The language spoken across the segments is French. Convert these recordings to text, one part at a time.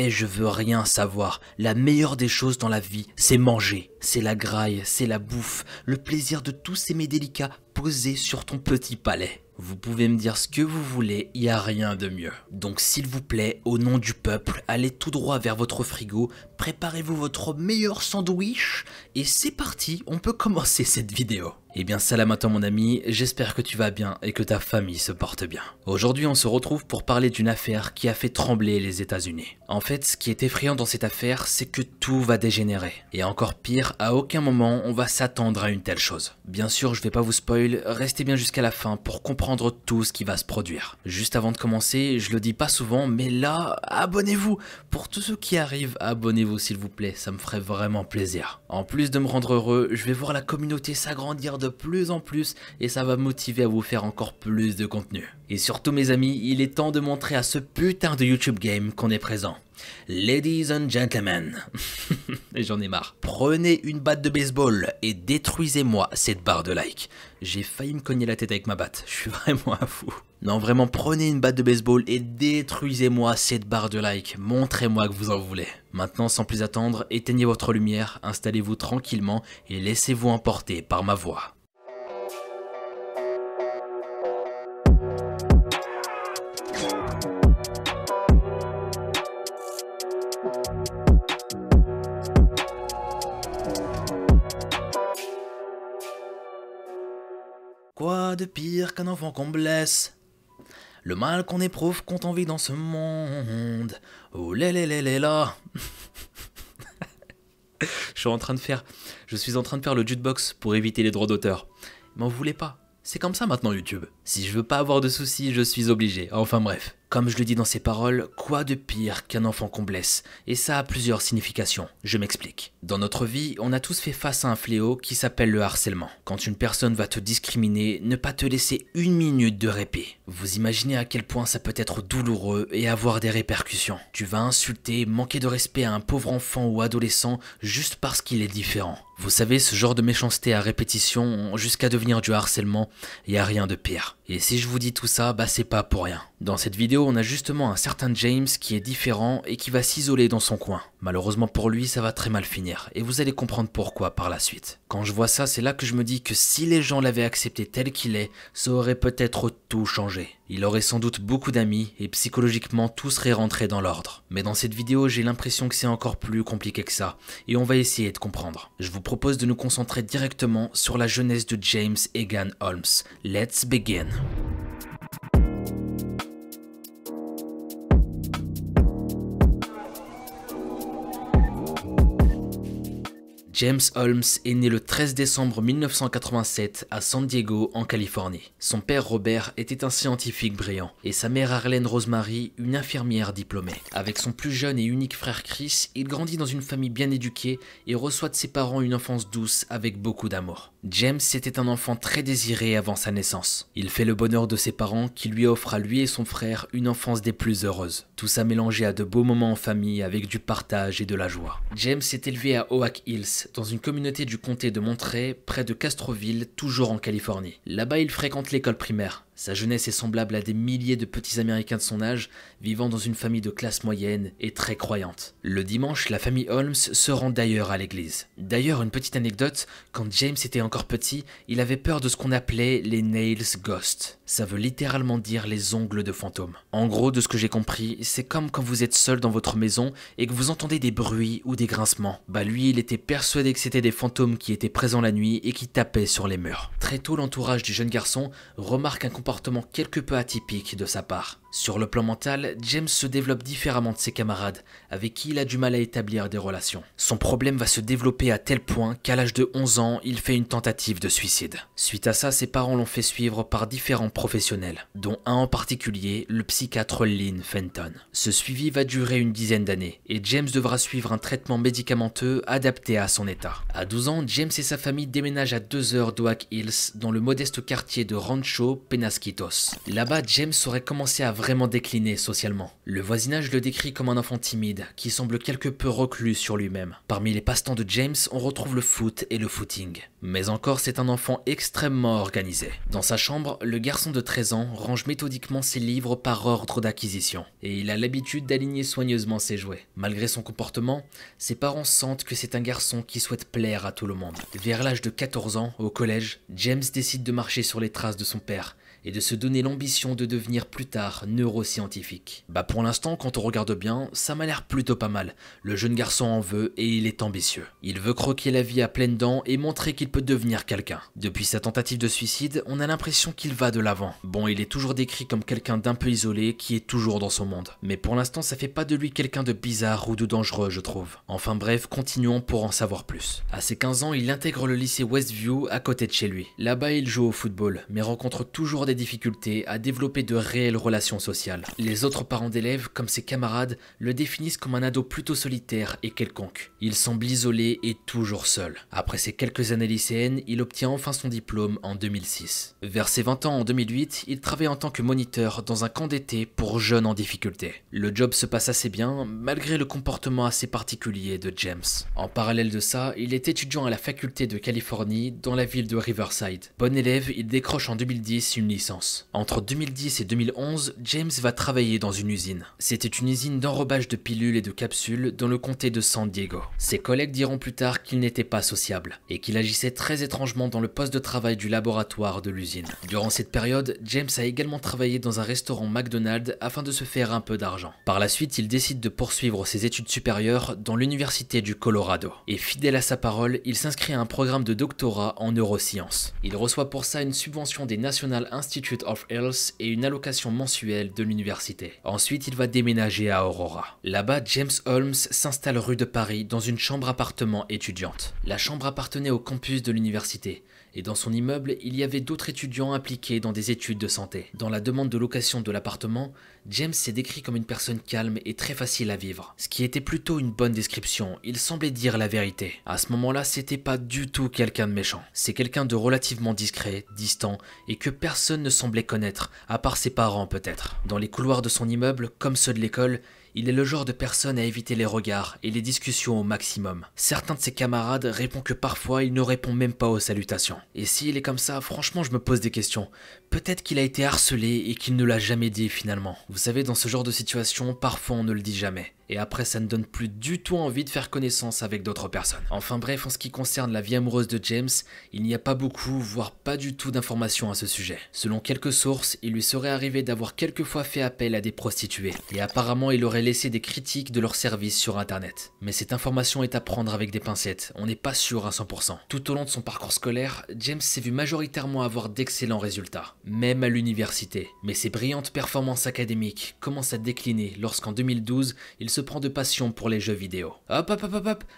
Et je veux rien savoir. La meilleure des choses dans la vie, c'est manger. C'est la graille, c'est la bouffe, le plaisir de tous ces mets délicats posés sur ton petit palais. Vous pouvez me dire ce que vous voulez, il n'y a rien de mieux. Donc s'il vous plaît, au nom du peuple, allez tout droit vers votre frigo, préparez-vous votre meilleur sandwich, et c'est parti, on peut commencer cette vidéo. Eh bien salam à toi mon ami, j'espère que tu vas bien et que ta famille se porte bien. Aujourd'hui on se retrouve pour parler d'une affaire qui a fait trembler les États-Unis. En fait, ce qui est effrayant dans cette affaire, c'est que tout va dégénérer. Et encore pire, à aucun moment on va s'attendre à une telle chose. Bien sûr, je vais pas vous spoil, restez bien jusqu'à la fin pour comprendre tout ce qui va se produire. Juste avant de commencer, je le dis pas souvent, mais là, abonnez-vous. Pour tous ceux qui arrivent, abonnez-vous s'il vous plaît, ça me ferait vraiment plaisir. En plus de me rendre heureux, je vais voir la communauté s'agrandir de plus en plus et ça va me motiver à vous faire encore plus de contenu. Et surtout mes amis, il est temps de montrer à ce putain de YouTube Game qu'on est présent. Ladies and gentlemen, et j'en ai marre. Prenez une batte de baseball et détruisez-moi cette barre de like. J'ai failli me cogner la tête avec ma batte, je suis vraiment un fou. Non vraiment, prenez une batte de baseball et détruisez-moi cette barre de like. Montrez-moi que vous en voulez. Maintenant, sans plus attendre, éteignez votre lumière, installez-vous tranquillement et laissez-vous emporter par ma voix. Quoi de pire qu'un enfant qu'on blesse? Le mal qu'on éprouve quand on vit dans ce monde. Oh là là là là là. Je suis en train de faire le jukebox pour éviter les droits d'auteur. M'en voulez pas. C'est comme ça maintenant YouTube. Si je veux pas avoir de soucis, je suis obligé. Enfin bref. Comme je le dis dans ces paroles, quoi de pire qu'un enfant qu'on blesse? Et ça a plusieurs significations. Je m'explique. Dans notre vie, on a tous fait face à un fléau qui s'appelle le harcèlement. Quand une personne va te discriminer, ne pas te laisser une minute de répit. Vous imaginez à quel point ça peut être douloureux et avoir des répercussions. Tu vas insulter, manquer de respect à un pauvre enfant ou adolescent juste parce qu'il est différent. Vous savez, ce genre de méchanceté à répétition, jusqu'à devenir du harcèlement, y a rien de pire. Et si je vous dis tout ça, bah c'est pas pour rien. Dans cette vidéo, on a justement un certain James qui est différent et qui va s'isoler dans son coin. Malheureusement pour lui, ça va très mal finir, et vous allez comprendre pourquoi par la suite. Quand je vois ça, c'est là que je me dis que si les gens l'avaient accepté tel qu'il est, ça aurait peut-être tout changé. Il aurait sans doute beaucoup d'amis, et psychologiquement tout serait rentré dans l'ordre. Mais dans cette vidéo, j'ai l'impression que c'est encore plus compliqué que ça, et on va essayer de comprendre. Je vous propose de nous concentrer directement sur la jeunesse de James Egan Holmes. Let's begin. James Holmes est né le 13 décembre 1987 à San Diego, en Californie. Son père Robert était un scientifique brillant et sa mère Arlene Rosemary une infirmière diplômée. Avec son plus jeune et unique frère Chris, il grandit dans une famille bien éduquée et reçoit de ses parents une enfance douce avec beaucoup d'amour. James était un enfant très désiré avant sa naissance. Il fait le bonheur de ses parents qui lui offrent à lui et son frère une enfance des plus heureuses. Tout ça mélangé à de beaux moments en famille avec du partage et de la joie. James s'est élevé à Oak Hills, dans une communauté du comté de Monterey, près de Castroville, toujours en Californie. Là-bas, il fréquente l'école primaire. Sa jeunesse est semblable à des milliers de petits Américains de son âge, vivant dans une famille de classe moyenne et très croyante. Le dimanche, la famille Holmes se rend d'ailleurs à l'église. D'ailleurs, une petite anecdote, quand James était encore petit, il avait peur de ce qu'on appelait les nails ghosts. Ça veut littéralement dire les ongles de fantômes. En gros, de ce que j'ai compris, c'est comme quand vous êtes seul dans votre maison et que vous entendez des bruits ou des grincements. Bah lui, il était persuadé que c'était des fantômes qui étaient présents la nuit et qui tapaient sur les murs. Très tôt, l'entourage du jeune garçon remarque un comportement quelque peu atypique de sa part. Sur le plan mental, James se développe différemment de ses camarades, avec qui il a du mal à établir des relations. Son problème va se développer à tel point qu'à l'âge de 11 ans, il fait une tentative de suicide. Suite à ça, ses parents l'ont fait suivre par différents professionnels, dont un en particulier, le psychiatre Lynn Fenton. Ce suivi va durer une dizaine d'années, et James devra suivre un traitement médicamenteux adapté à son état. À 12 ans, James et sa famille déménagent à 2 heures d'Oak Hills, dans le modeste quartier de Rancho Penasquitos. Là-bas, James aurait commencé à vraiment décliné socialement. Le voisinage le décrit comme un enfant timide, qui semble quelque peu reclus sur lui-même. Parmi les passe-temps de James, on retrouve le foot et le footing. Mais encore, c'est un enfant extrêmement organisé. Dans sa chambre, le garçon de 13 ans range méthodiquement ses livres par ordre d'acquisition. Et il a l'habitude d'aligner soigneusement ses jouets. Malgré son comportement, ses parents sentent que c'est un garçon qui souhaite plaire à tout le monde. Vers l'âge de 14 ans, au collège, James décide de marcher sur les traces de son père et de se donner l'ambition de devenir plus tard neuroscientifique. Pour l'instant, quand on regarde bien, ça m'a l'air plutôt pas mal. Le jeune garçon en veut et il est ambitieux. Il veut croquer la vie à pleines dents et montrer qu'il peut devenir quelqu'un. Depuis sa tentative de suicide, on a l'impression qu'il va de l'avant. Bon, il est toujours décrit comme quelqu'un d'un peu isolé qui est toujours dans son monde. Mais pour l'instant, ça fait pas de lui quelqu'un de bizarre ou de dangereux, je trouve. Enfin bref, continuons pour en savoir plus. À ses 15 ans, il intègre le lycée Westview à côté de chez lui. Là-bas, il joue au football, mais rencontre toujours des difficultés à développer de réelles relations sociales. Les autres parents d'élèves, comme ses camarades, le définissent comme un ado plutôt solitaire et quelconque. Il semble isolé et toujours seul. Après ces quelques années lycéennes, il obtient enfin son diplôme en 2006. Vers ses 20 ans en 2008, il travaille en tant que moniteur dans un camp d'été pour jeunes en difficulté. Le job se passe assez bien, malgré le comportement assez particulier de James. En parallèle de ça, il est étudiant à la faculté de Californie dans la ville de Riverside. Bon élève, il décroche en 2010 une licence. Entre 2010 et 2011, James va travailler dans une usine. C'était une usine d'enrobage de pilules et de capsules dans le comté de San Diego. Ses collègues diront plus tard qu'il n'était pas sociable et qu'il agissait très étrangement dans le poste de travail du laboratoire de l'usine. Durant cette période, James a également travaillé dans un restaurant McDonald's afin de se faire un peu d'argent. Par la suite, il décide de poursuivre ses études supérieures dans l'université du Colorado. Et fidèle à sa parole, il s'inscrit à un programme de doctorat en neurosciences. Il reçoit pour ça une subvention des National Institute of Health et une allocation mensuelle de l'université. Ensuite, il va déménager à Aurora. Là-bas, James Holmes s'installe rue de Paris dans une chambre-appartement étudiante. La chambre appartenait au campus de l'université. Et dans son immeuble, il y avait d'autres étudiants impliqués dans des études de santé. Dans la demande de location de l'appartement, James s'est décrit comme une personne calme et très facile à vivre. Ce qui était plutôt une bonne description, il semblait dire la vérité. À ce moment-là, c'était pas du tout quelqu'un de méchant. C'est quelqu'un de relativement discret, distant, et que personne ne semblait connaître, à part ses parents peut-être. Dans les couloirs de son immeuble, comme ceux de l'école, il est le genre de personne à éviter les regards et les discussions au maximum. Certains de ses camarades répondent que parfois il ne répond même pas aux salutations. Et s'il est comme ça, franchement je me pose des questions. Peut-être qu'il a été harcelé et qu'il ne l'a jamais dit finalement. Vous savez, dans ce genre de situation, parfois on ne le dit jamais. Et après ça ne donne plus du tout envie de faire connaissance avec d'autres personnes. Enfin bref, en ce qui concerne la vie amoureuse de James, il n'y a pas beaucoup, voire pas du tout d'informations à ce sujet. Selon quelques sources, il lui serait arrivé d'avoir quelquefois fait appel à des prostituées. Et apparemment il aurait laissé des critiques de leurs services sur internet. Mais cette information est à prendre avec des pincettes, on n'est pas sûr à 100%. Tout au long de son parcours scolaire, James s'est vu majoritairement avoir d'excellents résultats, même à l'université. Mais ses brillantes performances académiques commencent à décliner lorsqu'en 2012, il se prend de passion pour les jeux vidéo. Hop,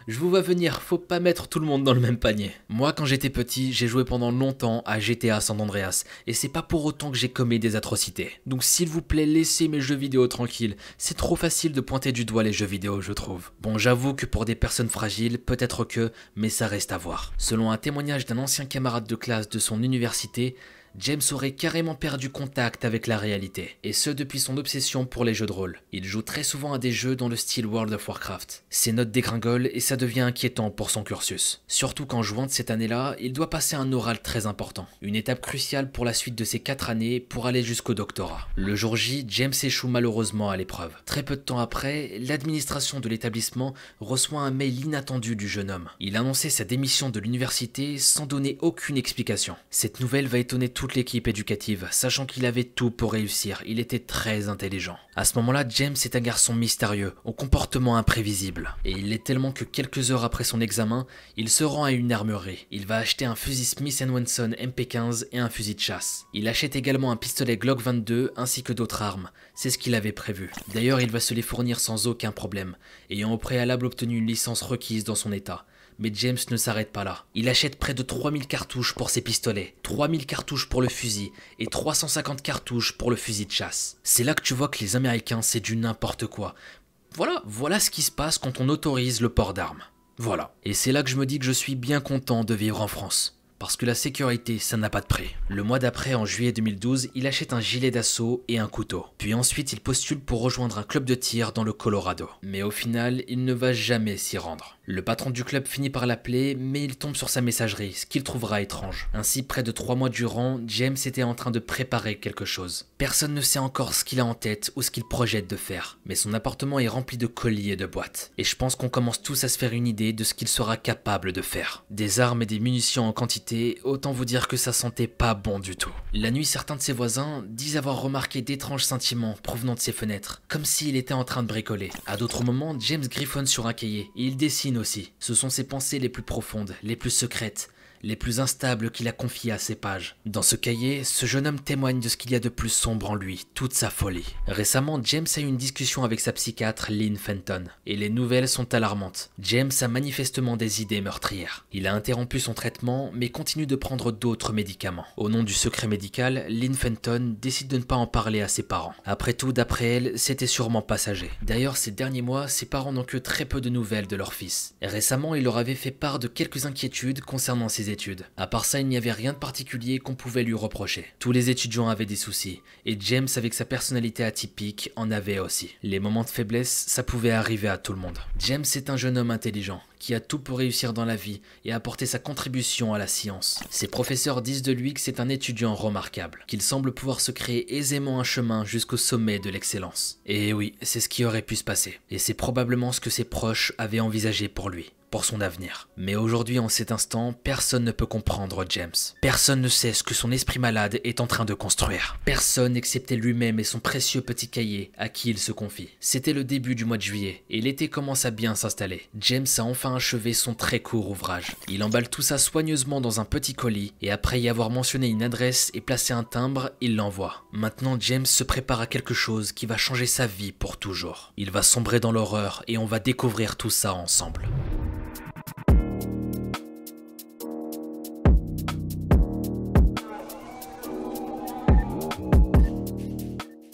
je vous vois venir, faut pas mettre tout le monde dans le même panier. Moi quand j'étais petit, j'ai joué pendant longtemps à GTA San Andreas, et c'est pas pour autant que j'ai commis des atrocités. Donc s'il vous plaît, laissez mes jeux vidéo tranquilles, c'est trop facile de pointer du doigt les jeux vidéo je trouve. Bon, j'avoue que pour des personnes fragiles, peut-être que, mais ça reste à voir. Selon un témoignage d'un ancien camarade de classe de son université, James aurait carrément perdu contact avec la réalité, et ce depuis son obsession pour les jeux de rôle. Il joue très souvent à des jeux dans le style World of Warcraft. Ses notes dégringolent et ça devient inquiétant pour son cursus. Surtout qu'en juin de cette année-là, il doit passer un oral très important. Une étape cruciale pour la suite de ses 4 années pour aller jusqu'au doctorat. Le jour J, James échoue malheureusement à l'épreuve. Très peu de temps après, l'administration de l'établissement reçoit un mail inattendu du jeune homme. Il annonçait sa démission de l'université sans donner aucune explication. Cette nouvelle va étonner toute l'équipe éducative, sachant qu'il avait tout pour réussir, il était très intelligent. À ce moment-là, James est un garçon mystérieux, au comportement imprévisible. Et il l'est tellement que quelques heures après son examen, il se rend à une armurerie. Il va acheter un fusil Smith & Wesson MP15 et un fusil de chasse. Il achète également un pistolet Glock 22 ainsi que d'autres armes, c'est ce qu'il avait prévu. D'ailleurs, il va se les fournir sans aucun problème, ayant au préalable obtenu une licence requise dans son état. Mais James ne s'arrête pas là. Il achète près de 3000 cartouches pour ses pistolets, 3000 cartouches pour le fusil et 350 cartouches pour le fusil de chasse. C'est là que tu vois que les Américains, c'est du n'importe quoi. Voilà ce qui se passe quand on autorise le port d'armes. Voilà. Et c'est là que je me dis que je suis bien content de vivre en France. parce que la sécurité, ça n'a pas de prix. Le mois d'après, en juillet 2012, il achète un gilet d'assaut et un couteau. Puis ensuite, il postule pour rejoindre un club de tir dans le Colorado. Mais au final, il ne va jamais s'y rendre. Le patron du club finit par l'appeler, mais il tombe sur sa messagerie, ce qu'il trouvera étrange. Ainsi, près de 3 mois durant, James était en train de préparer quelque chose. Personne ne sait encore ce qu'il a en tête ou ce qu'il projette de faire, mais son appartement est rempli de colis et de boîtes. Et je pense qu'on commence tous à se faire une idée de ce qu'il sera capable de faire. Des armes et des munitions en quantité, autant vous dire que ça sentait pas bon du tout. La nuit, certains de ses voisins disent avoir remarqué d'étranges sentiments provenant de ses fenêtres, comme s'il était en train de bricoler. À d'autres moments, James griffonne sur un cahier et il dessine aussi. Ce sont ses pensées les plus profondes, les plus secrètes, les plus instables qu'il a confiées à ses pages. Dans ce cahier, ce jeune homme témoigne de ce qu'il y a de plus sombre en lui, toute sa folie. Récemment, James a eu une discussion avec sa psychiatre Lynn Fenton, et les nouvelles sont alarmantes. James a manifestement des idées meurtrières. Il a interrompu son traitement, mais continue de prendre d'autres médicaments. Au nom du secret médical, Lynn Fenton décide de ne pas en parler à ses parents. Après tout, d'après elle, c'était sûrement passager. D'ailleurs, ces derniers mois, ses parents n'ont que très peu de nouvelles de leur fils. Et récemment, il leur avait fait part de quelques inquiétudes concernant ses études. À part ça, il n'y avait rien de particulier qu'on pouvait lui reprocher. Tous les étudiants avaient des soucis, et James, avec sa personnalité atypique, en avait aussi. Les moments de faiblesse, ça pouvait arriver à tout le monde. James est un jeune homme intelligent, qui a tout pour réussir dans la vie et apporter sa contribution à la science. Ses professeurs disent de lui que c'est un étudiant remarquable, qu'il semble pouvoir se créer aisément un chemin jusqu'au sommet de l'excellence. Et oui, c'est ce qui aurait pu se passer, et c'est probablement ce que ses proches avaient envisagé pour lui, pour son avenir. Mais aujourd'hui, en cet instant, personne ne peut comprendre James. Personne ne sait ce que son esprit malade est en train de construire. Personne excepté lui-même et son précieux petit cahier à qui il se confie. C'était le début du mois de juillet, et l'été commence à bien s'installer. James a enfin achevé son très court ouvrage. Il emballe tout ça soigneusement dans un petit colis, et après y avoir mentionné une adresse et placé un timbre, il l'envoie. Maintenant, James se prépare à quelque chose qui va changer sa vie pour toujours. Il va sombrer dans l'horreur, et on va découvrir tout ça ensemble.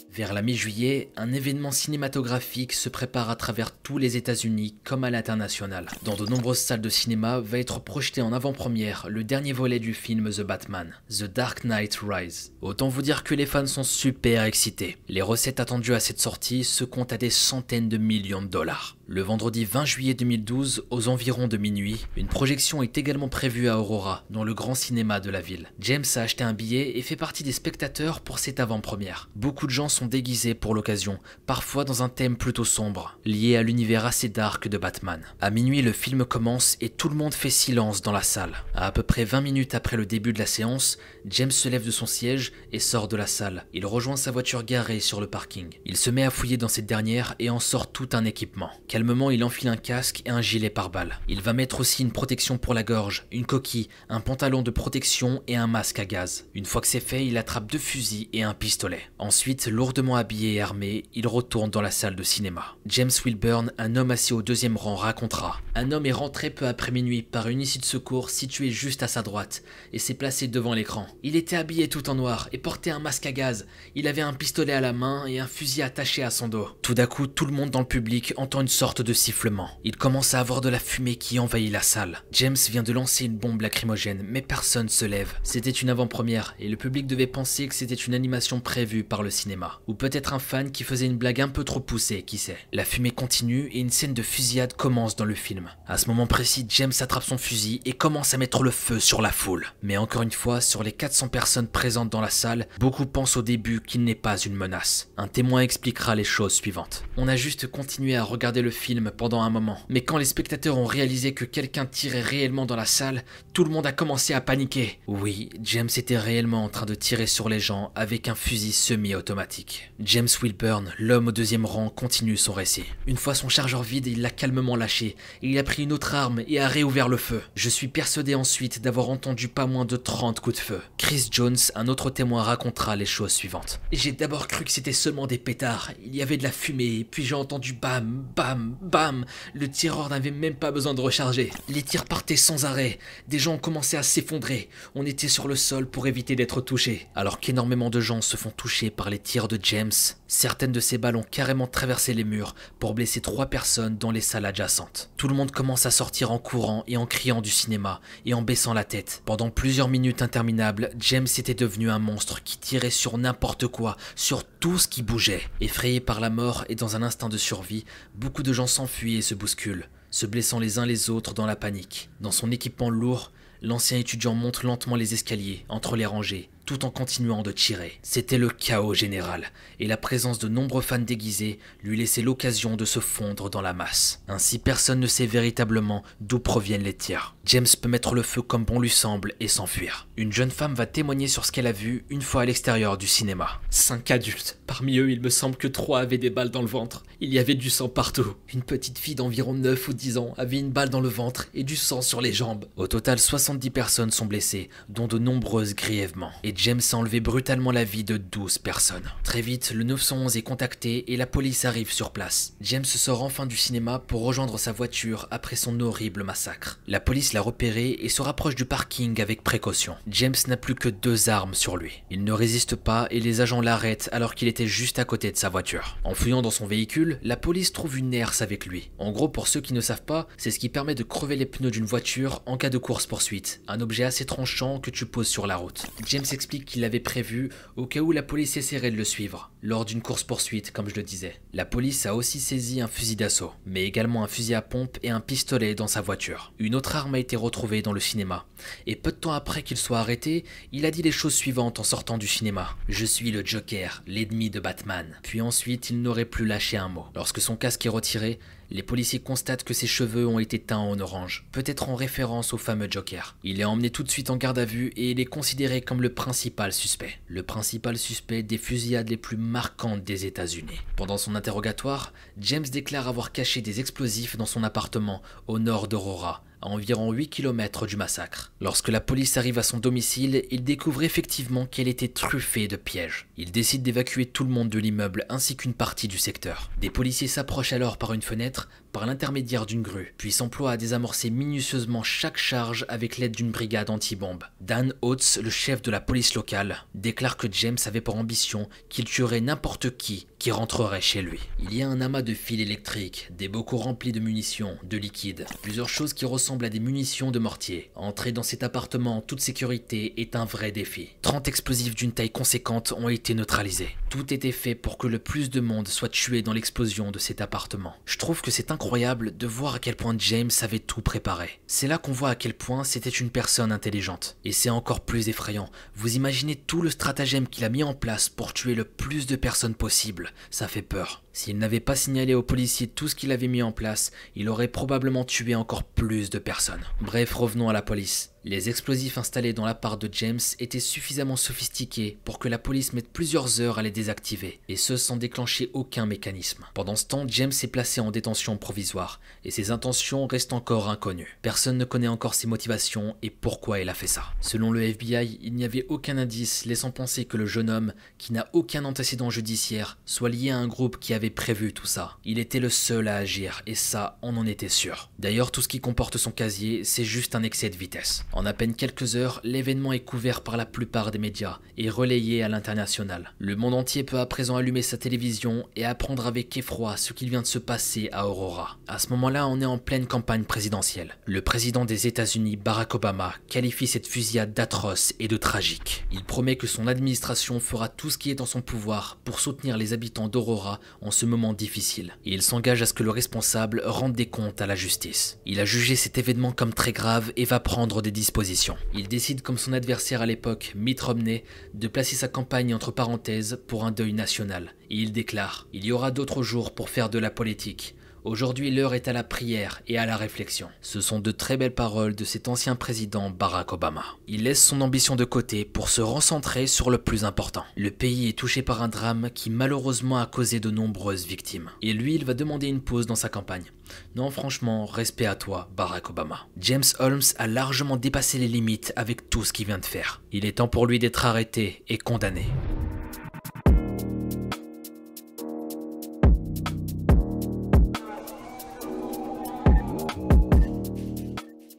Vers la mi-juillet, un événement cinématographique se prépare à travers tous les États-Unis comme à l'international. Dans de nombreuses salles de cinéma va être projeté en avant-première le dernier volet du film The Batman, The Dark Knight Rise. Autant vous dire que les fans sont super excités. Les recettes attendues à cette sortie se comptent à des centaines de millions de dollars. Le vendredi 20 juillet 2012, aux environs de minuit, une projection est également prévue à Aurora, dans le grand cinéma de la ville. James a acheté un billet et fait partie des spectateurs pour cette avant-première. Beaucoup de gens sont déguisés pour l'occasion, parfois dans un thème plutôt sombre, lié à l'univers assez dark de Batman. À minuit, le film commence et tout le monde fait silence dans la salle. À peu près 20 minutes après le début de la séance, James se lève de son siège et sort de la salle. Il rejoint sa voiture garée sur le parking. Il se met à fouiller dans cette dernière et en sort tout un équipement. Calmement, il enfile un casque et un gilet pare-balles. Il va mettre aussi une protection pour la gorge, une coquille, un pantalon de protection et un masque à gaz. Une fois que c'est fait, il attrape 2 fusils et un pistolet. Ensuite, lourdement habillé et armé, il retourne dans la salle de cinéma. James Wilburn, un homme assis au 2e rang, racontera: un homme est rentré peu après minuit par une issue de secours située juste à sa droite et s'est placé devant l'écran. Il était habillé tout en noir et portait un masque à gaz. Il avait un pistolet à la main et un fusil attaché à son dos. Tout d'un coup, tout le monde dans le public entend une sorte de sifflement. Il commence à avoir de la fumée qui envahit la salle. James vient de lancer une bombe lacrymogène, mais personne se lève. C'était une avant-première et le public devait penser que c'était une animation prévue par le cinéma. Ou peut-être un fan qui faisait une blague un peu trop poussée, qui sait. La fumée continue et une scène de fusillade commence dans le film. À ce moment précis, James attrape son fusil et commence à mettre le feu sur la foule. Mais encore une fois, sur les 400 personnes présentes dans la salle, beaucoup pensent au début qu'il n'est pas une menace. Un témoin expliquera les choses suivantes. On a juste continué à regarder le film pendant un moment, mais quand les spectateurs ont réalisé que quelqu'un tirait réellement dans la salle, tout le monde a commencé à paniquer. Oui, James était réellement en train de tirer sur les gens avec un fusil semi-automatique. James Wilburn, l'homme au 2e rang, continue son récit. Une fois son chargeur vide, il l'a calmement lâché, et il a pris une autre arme et a réouvert le feu. Je suis persuadé ensuite d'avoir entendu pas moins de 30 coups de feu. Chris Jones, un autre témoin, racontera les choses suivantes. J'ai d'abord cru que c'était seulement des pétards. Il y avait de la fumée, puis j'ai entendu bam, bam, bam. Le tireur n'avait même pas besoin de recharger. Les tirs partaient sans arrêt. Des gens ont commencé à s'effondrer. On était sur le sol pour éviter d'être touchés. Alors qu'énormément de gens se font toucher par les tirs de James, James, certaines de ces balles ont carrément traversé les murs pour blesser 3 personnes dans les salles adjacentes. Tout le monde commence à sortir en courant et en criant du cinéma et en baissant la tête. Pendant plusieurs minutes interminables, James était devenu un monstre qui tirait sur n'importe quoi, sur tout ce qui bougeait. Effrayé par la mort et dans un instinct de survie, beaucoup de gens s'enfuient et se bousculent, se blessant les uns les autres dans la panique. Dans son équipement lourd, l'ancien étudiant monte lentement les escaliers, entre les rangées, tout en continuant de tirer. C'était le chaos général, et la présence de nombreux fans déguisés lui laissait l'occasion de se fondre dans la masse. Ainsi, personne ne sait véritablement d'où proviennent les tirs. James peut mettre le feu comme bon lui semble et s'enfuir. Une jeune femme va témoigner sur ce qu'elle a vu une fois à l'extérieur du cinéma. 5 adultes. Parmi eux, il me semble que 3 avaient des balles dans le ventre. Il y avait du sang partout. Une petite fille d'environ 9 ou 10 ans avait une balle dans le ventre et du sang sur les jambes. Au total, 70 personnes sont blessées, dont de nombreuses grièvement. Et James a enlevé brutalement la vie de 12 personnes. Très vite, le 911 est contacté et la police arrive sur place. James sort enfin du cinéma pour rejoindre sa voiture après son horrible massacre. La police l'a repéré et se rapproche du parking avec précaution. James n'a plus que 2 armes sur lui. Il ne résiste pas et les agents l'arrêtent alors qu'il était juste à côté de sa voiture. En fouillant dans son véhicule, la police trouve une herse avec lui. En gros, pour ceux qui ne savent pas, c'est ce qui permet de crever les pneus d'une voiture en cas de course-poursuite. Un objet assez tranchant que tu poses sur la route. James explique qu'il l'avait prévu au cas où la police essaierait de le suivre, lors d'une course-poursuite comme je le disais. La police a aussi saisi un fusil d'assaut, mais également un fusil à pompe et un pistolet dans sa voiture. Une autre arme a été retrouvée dans le cinéma, et peu de temps après qu'il soit arrêté, il a dit les choses suivantes en sortant du cinéma. « Je suis le Joker, l'ennemi de Batman ». Puis ensuite, il n'aurait plus lâché un mot. Lorsque son casque est retiré, les policiers constatent que ses cheveux ont été teints en orange, peut-être en référence au fameux Joker. Il est emmené tout de suite en garde à vue et il est considéré comme le principal suspect. Le principal suspect des fusillades les plus marquantes des États-Unis. Pendant son interrogatoire, James déclare avoir caché des explosifs dans son appartement au nord d'Aurora, à environ 8 km du massacre. Lorsque la police arrive à son domicile, il découvre effectivement qu'elle était truffée de pièges. Il décide d'évacuer tout le monde de l'immeuble ainsi qu'une partie du secteur. Des policiers s'approchent alors par une fenêtre, par l'intermédiaire d'une grue, puis s'emploient à désamorcer minutieusement chaque charge avec l'aide d'une brigade anti-bombe. Dan Oates, le chef de la police locale, déclare que James avait pour ambition qu'il tuerait n'importe qui rentrerait chez lui. Il y a un amas de fils électriques, des bocaux remplis de munitions, de liquide, plusieurs choses qui ressemblent à des munitions de mortier. Entrer dans cet appartement en toute sécurité est un vrai défi. 30 explosifs d'une taille conséquente ont été neutralisés. Tout était fait pour que le plus de monde soit tué dans l'explosion de cet appartement. Je trouve que c'est incroyable de voir à quel point James avait tout préparé. C'est là qu'on voit à quel point c'était une personne intelligente. Et c'est encore plus effrayant. Vous imaginez tout le stratagème qu'il a mis en place pour tuer le plus de personnes possible. Ça fait peur. S'il n'avait pas signalé aux policiers tout ce qu'il avait mis en place, il aurait probablement tué encore plus de personnes. Bref, revenons à la police. Les explosifs installés dans l'appart de James étaient suffisamment sophistiqués pour que la police mette plusieurs heures à les désactiver, et ce sans déclencher aucun mécanisme. Pendant ce temps, James est placé en détention provisoire, et ses intentions restent encore inconnues. Personne ne connaît encore ses motivations et pourquoi il a fait ça. Selon le FBI, il n'y avait aucun indice laissant penser que le jeune homme, qui n'a aucun antécédent judiciaire, soit lié à un groupe qui avait prévu tout ça. Il était le seul à agir, et ça, on en était sûr. D'ailleurs, tout ce qui comporte son casier, c'est juste un excès de vitesse. En à peine quelques heures, l'événement est couvert par la plupart des médias et relayé à l'international. Le monde entier peut à présent allumer sa télévision et apprendre avec effroi ce qu'il vient de se passer à Aurora. À ce moment-là, on est en pleine campagne présidentielle. Le président des États-Unis, Barack Obama, qualifie cette fusillade d'atroce et de tragique. Il promet que son administration fera tout ce qui est dans son pouvoir pour soutenir les habitants d'Aurora en ce moment difficile. Et il s'engage à ce que le responsable rende des comptes à la justice. Il a jugé cet événement comme très grave et va prendre des dispositions. Il décide, comme son adversaire à l'époque, Mitt Romney, de placer sa campagne entre parenthèses pour un deuil national. Et il déclare « Il y aura d'autres jours pour faire de la politique. Aujourd'hui, l'heure est à la prière et à la réflexion. » Ce sont de très belles paroles de cet ancien président Barack Obama. Il laisse son ambition de côté pour se recentrer sur le plus important. Le pays est touché par un drame qui malheureusement a causé de nombreuses victimes. Et lui, il va demander une pause dans sa campagne. Non, franchement, respect à toi, Barack Obama. James Holmes a largement dépassé les limites avec tout ce qu'il vient de faire. Il est temps pour lui d'être arrêté et condamné.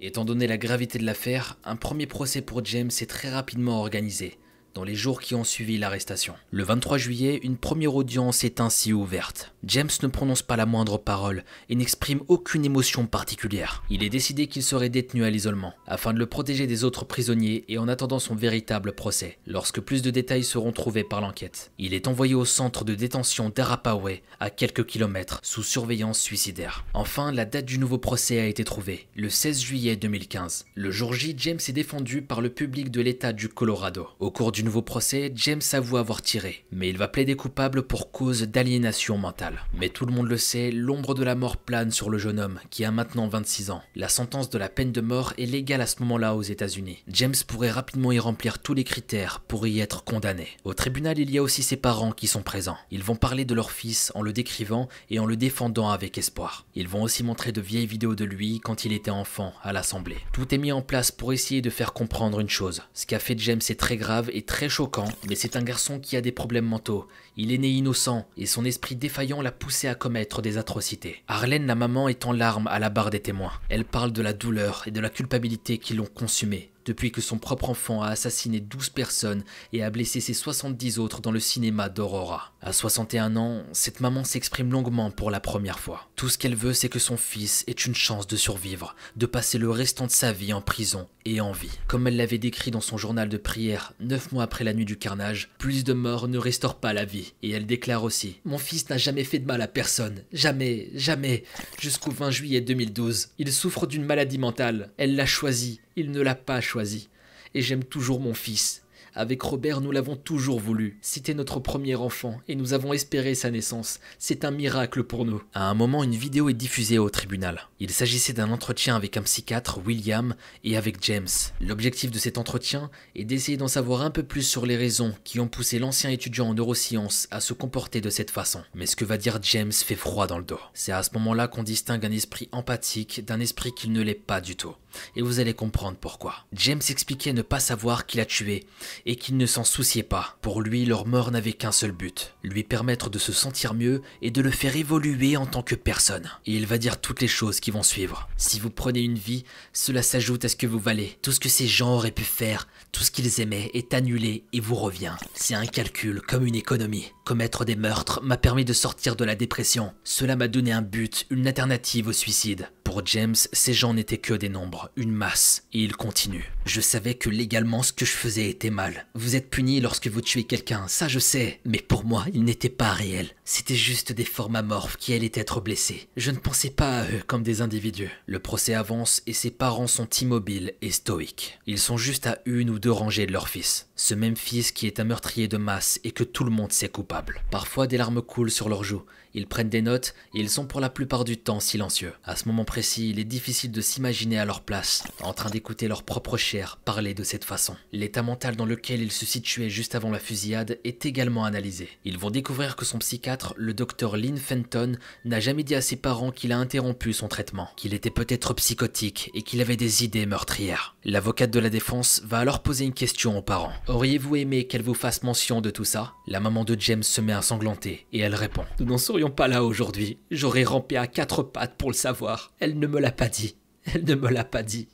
Étant donné la gravité de l'affaire, un premier procès pour James est très rapidement organisé, dans les jours qui ont suivi l'arrestation. Le 23 juillet, une première audience est ainsi ouverte. James ne prononce pas la moindre parole et n'exprime aucune émotion particulière. Il est décidé qu'il serait détenu à l'isolement, afin de le protéger des autres prisonniers et en attendant son véritable procès, lorsque plus de détails seront trouvés par l'enquête. Il est envoyé au centre de détention d'Arapahoe, à quelques kilomètres, sous surveillance suicidaire. Enfin, la date du nouveau procès a été trouvée, le 16 juillet 2015. Le jour J, James est défendu par le public de l'État du Colorado. Au cours du nouveau procès, James avoue avoir tiré, mais il va plaider coupable pour cause d'aliénation mentale. Mais tout le monde le sait, l'ombre de la mort plane sur le jeune homme, qui a maintenant 26 ans. La sentence de la peine de mort est légale à ce moment-là aux États-Unis. James pourrait rapidement y remplir tous les critères pour y être condamné. Au tribunal, il y a aussi ses parents qui sont présents. Ils vont parler de leur fils en le décrivant et en le défendant avec espoir. Ils vont aussi montrer de vieilles vidéos de lui quand il était enfant à l'Assemblée. Tout est mis en place pour essayer de faire comprendre une chose. Ce qu'a fait James est très grave et très choquant, mais c'est un garçon qui a des problèmes mentaux. Il est né innocent et son esprit défaillant l'a poussé à commettre des atrocités. Arlene, la maman, est en larmes à la barre des témoins. Elle parle de la douleur et de la culpabilité qui l'ont consumée depuis que son propre enfant a assassiné 12 personnes et a blessé ses 70 autres dans le cinéma d'Aurora. À 61 ans, cette maman s'exprime longuement pour la première fois. Tout ce qu'elle veut, c'est que son fils ait une chance de survivre, de passer le restant de sa vie en prison et en vie. Comme elle l'avait décrit dans son journal de prière 9 mois après la nuit du carnage, plus de morts ne restaurent pas la vie. Et elle déclare aussi: mon fils n'a jamais fait de mal à personne. Jamais, jamais. Jusqu'au 20 juillet 2012. Il souffre d'une maladie mentale. Elle l'a choisi. Il ne l'a pas choisi. Et j'aime toujours mon fils. Avec Robert, nous l'avons toujours voulu. C'était notre premier enfant et nous avons espéré sa naissance. C'est un miracle pour nous. À un moment, une vidéo est diffusée au tribunal. Il s'agissait d'un entretien avec un psychiatre, William, et avec James. L'objectif de cet entretien est d'essayer d'en savoir un peu plus sur les raisons qui ont poussé l'ancien étudiant en neurosciences à se comporter de cette façon. Mais ce que va dire James fait froid dans le dos. C'est à ce moment-là qu'on distingue un esprit empathique d'un esprit qui ne l'est pas du tout. Et vous allez comprendre pourquoi. James expliquait ne pas savoir qui l'a tué et qu'il ne s'en souciait pas. Pour lui, leur mort n'avait qu'un seul but, lui permettre de se sentir mieux et de le faire évoluer en tant que personne. Et il va dire toutes les choses qui vont suivre. Si vous prenez une vie, cela s'ajoute à ce que vous valez. Tout ce que ces gens auraient pu faire, tout ce qu'ils aimaient est annulé et vous revient. C'est un calcul, comme une économie. Commettre des meurtres m'a permis de sortir de la dépression. Cela m'a donné un but, une alternative au suicide. Pour James, ces gens n'étaient que des nombres, une masse. Et il continue. Je savais que légalement ce que je faisais était mal. Vous êtes puni lorsque vous tuez quelqu'un, ça je sais. Mais pour moi, ils n'étaient pas réels. C'était juste des formes amorphes qui allaient être blessées. Je ne pensais pas à eux comme des individus. Le procès avance et ses parents sont immobiles et stoïques. Ils sont juste à 1 ou 2 rangées de leur fils. Ce même fils qui est un meurtrier de masse et que tout le monde sait coupable. Parfois des larmes coulent sur leurs joues. Ils prennent des notes et ils sont pour la plupart du temps silencieux. À ce moment précis, il est difficile de s'imaginer à leur place, en train d'écouter leur propre chair parler de cette façon. L'état mental dans lequel il se situait juste avant la fusillade est également analysé. Ils vont découvrir que son psychiatre, le docteur Lynn Fenton, n'a jamais dit à ses parents qu'il a interrompu son traitement, qu'il était peut-être psychotique et qu'il avait des idées meurtrières. L'avocate de la défense va alors poser une question aux parents. Auriez-vous aimé qu'elle vous fasse mention de tout ça? La maman de James se met à sanglanter et elle répond: nous n'en serions pas là aujourd'hui. J'aurais rampé à 4 pattes pour le savoir. Elle ne me l'a pas dit. Elle ne me l'a pas dit.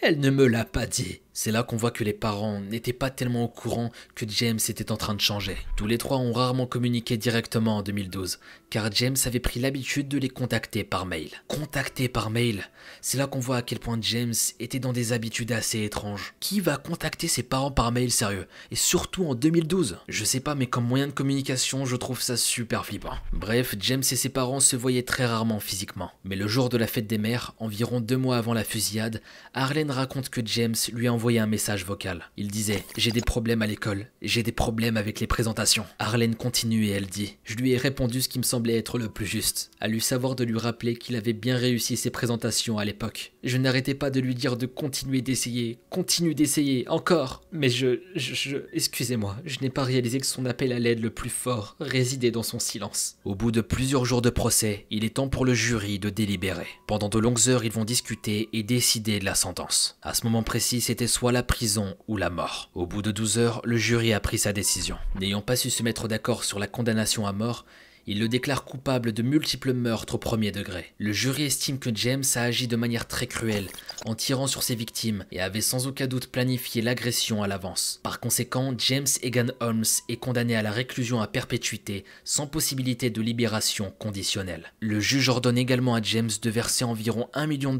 Elle ne me l'a pas dit. C'est là qu'on voit que les parents n'étaient pas tellement au courant que James était en train de changer. Tous les trois ont rarement communiqué directement en 2012, car James avait pris l'habitude de les contacter par mail. Contacter par mail, c'est là qu'on voit à quel point James était dans des habitudes assez étranges. Qui va contacter ses parents par mail, sérieux? Et surtout en 2012? Je sais pas, mais comme moyen de communication, je trouve ça super flippant. Bref, James et ses parents se voyaient très rarement physiquement. Mais le jour de la fête des mères, environ 2 mois avant la fusillade, Arlene raconte que James lui a envoyé un message vocal. Il disait: j'ai des problèmes à l'école, j'ai des problèmes avec les présentations. Arlene continue et elle dit: je lui ai répondu ce qui me semblait être le plus juste, à lui savoir de lui rappeler qu'il avait bien réussi ses présentations à l'époque. Je n'arrêtais pas de lui dire de continuer d'essayer, continue d'essayer, encore. Mais excusez-moi, je n'ai pas réalisé que son appel à l'aide le plus fort résidait dans son silence. Au bout de plusieurs jours de procès, il est temps pour le jury de délibérer. Pendant de longues heures, ils vont discuter et décider de la sentence. À ce moment précis, c'était soit la prison ou la mort. Au bout de 12 heures, le jury a pris sa décision. N'ayant pas su se mettre d'accord sur la condamnation à mort, Il le déclare coupable de multiples meurtres au premier degré. Le jury estime que James a agi de manière très cruelle, en tirant sur ses victimes, et avait sans aucun doute planifié l'agression à l'avance. Par conséquent, James Egan Holmes est condamné à la réclusion à perpétuité, sans possibilité de libération conditionnelle. Le juge ordonne également à James de verser environ $1 million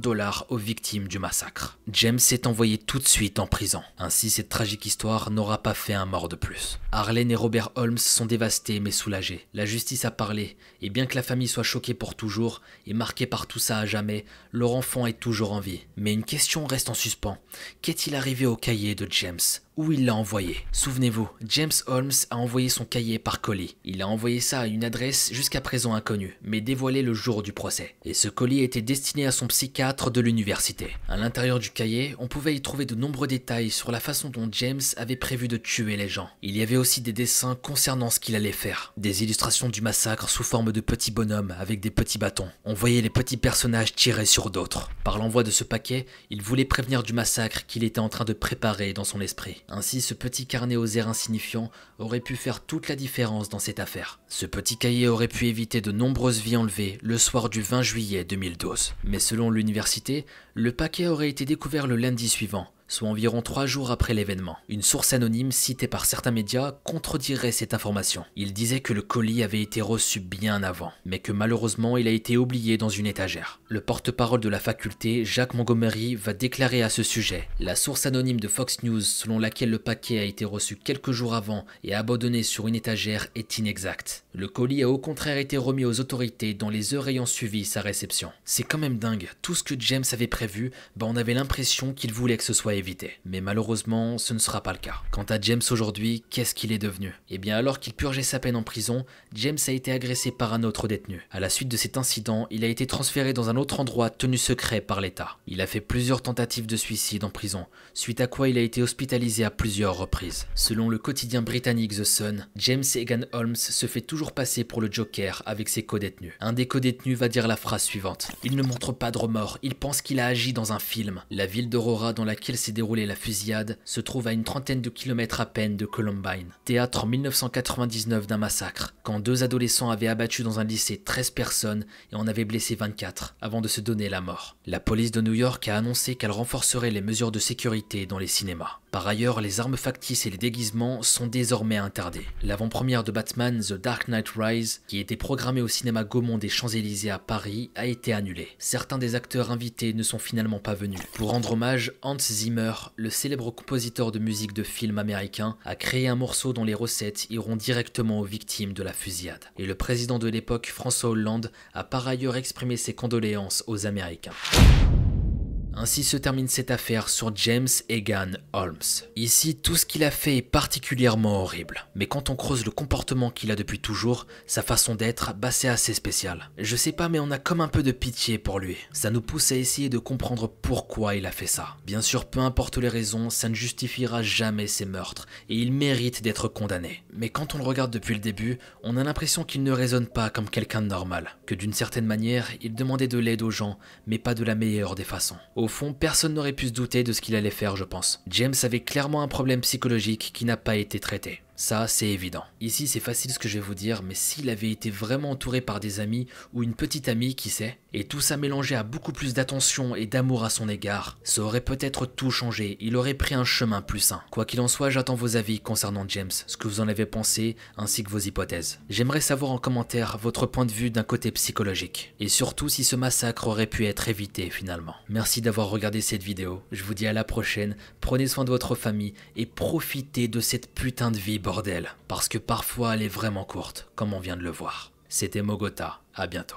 aux victimes du massacre. James est envoyé tout de suite en prison. Ainsi, cette tragique histoire n'aura pas fait un mort de plus. Arlene et Robert Holmes sont dévastés mais soulagés. La justice a parlé, et bien que la famille soit choquée pour toujours et marquée par tout ça à jamais, leur enfant est toujours en vie. Mais une question reste en suspens. Qu'est-il arrivé au cahier de James ? Où il l'a envoyé? Souvenez-vous, James Holmes a envoyé son cahier par colis. Il a envoyé ça à une adresse jusqu'à présent inconnue, mais dévoilée le jour du procès. Et ce colis était destiné à son psychiatre de l'université. À l'intérieur du cahier, on pouvait y trouver de nombreux détails sur la façon dont James avait prévu de tuer les gens. Il y avait aussi des dessins concernant ce qu'il allait faire. Des illustrations du massacre sous forme de petits bonhommes avec des petits bâtons. On voyait les petits personnages tirer sur d'autres. Par l'envoi de ce paquet, il voulait prévenir du massacre qu'il était en train de préparer dans son esprit. Ainsi, ce petit carnet aux airs insignifiants aurait pu faire toute la différence dans cette affaire. Ce petit cahier aurait pu éviter de nombreuses vies enlevées le soir du 20 juillet 2012. Mais selon l'université, le paquet aurait été découvert le lundi suivant, soit environ 3 jours après l'événement. Une source anonyme citée par certains médias contredirait cette information. Il disait que le colis avait été reçu bien avant, mais que malheureusement il a été oublié dans une étagère. Le porte-parole de la faculté, Jacques Montgomery, va déclarer à ce sujet: la source anonyme de Fox News selon laquelle le paquet a été reçu quelques jours avant et abandonné sur une étagère est inexacte. Le colis a au contraire été remis aux autorités dans les heures ayant suivi sa réception. C'est quand même dingue, tout ce que James avait prévu, on avait l'impression qu'il voulait que ce soit évité. Mais malheureusement, ce ne sera pas le cas. Quant à James aujourd'hui, qu'est-ce qu'il est devenu? Eh bien, alors qu'il purgeait sa peine en prison, James a été agressé par un autre détenu. À la suite de cet incident, il a été transféré dans un autre endroit tenu secret par l'État. Il a fait plusieurs tentatives de suicide en prison, suite à quoi il a été hospitalisé à plusieurs reprises. Selon le quotidien britannique The Sun, James Egan Holmes se fait toujours passer pour le Joker avec ses co-détenus. Un des co-détenus va dire la phrase suivante: il ne montre pas de remords, il pense qu'il a agi dans un film. La ville d'Aurora dans laquelle s'est déroulée la fusillade se trouve à une trentaine de kilomètres à peine de Columbine, théâtre en 1999 d'un massacre, quand 2 adolescents avaient abattu dans un lycée 13 personnes et en avaient blessé 24 avant de se donner la mort. La police de New York a annoncé qu'elle renforcerait les mesures de sécurité dans les cinémas. Par ailleurs, les armes factices et les déguisements sont désormais interdits. L'avant-première de Batman The Dark Knight Rise, qui était programmée au cinéma Gaumont des Champs-Élysées à Paris, a été annulée. Certains des acteurs invités ne sont finalement pas venus. Pour rendre hommage, Hans Zimmer, le célèbre compositeur de musique de film américain, a créé un morceau dont les recettes iront directement aux victimes de la fusillade. Et le président de l'époque, François Hollande, a par ailleurs exprimé ses condoléances aux Américains. Ainsi se termine cette affaire sur James Egan Holmes. Ici, tout ce qu'il a fait est particulièrement horrible. Mais quand on creuse le comportement qu'il a depuis toujours, sa façon d'être, c'est assez spécial. Je sais pas, mais on a comme un peu de pitié pour lui. Ça nous pousse à essayer de comprendre pourquoi il a fait ça. Bien sûr, peu importe les raisons, ça ne justifiera jamais ses meurtres, et il mérite d'être condamné. Mais quand on le regarde depuis le début, on a l'impression qu'il ne raisonne pas comme quelqu'un de normal. Que d'une certaine manière, il demandait de l'aide aux gens, mais pas de la meilleure des façons. Au fond, personne n'aurait pu se douter de ce qu'il allait faire, je pense. James avait clairement un problème psychologique qui n'a pas été traité. Ça, c'est évident. Ici, c'est facile ce que je vais vous dire, mais s'il avait été vraiment entouré par des amis ou une petite amie, qui sait, et tout ça mélangé à beaucoup plus d'attention et d'amour à son égard, ça aurait peut-être tout changé, il aurait pris un chemin plus sain. Quoi qu'il en soit, j'attends vos avis concernant James, ce que vous en avez pensé, ainsi que vos hypothèses. J'aimerais savoir en commentaire votre point de vue d'un côté psychologique, et surtout si ce massacre aurait pu être évité finalement. Merci d'avoir regardé cette vidéo, je vous dis à la prochaine, prenez soin de votre famille, et profitez de cette putain de vie bordel, parce que parfois elle est vraiment courte, comme on vient de le voir. C'était Mogota, à bientôt.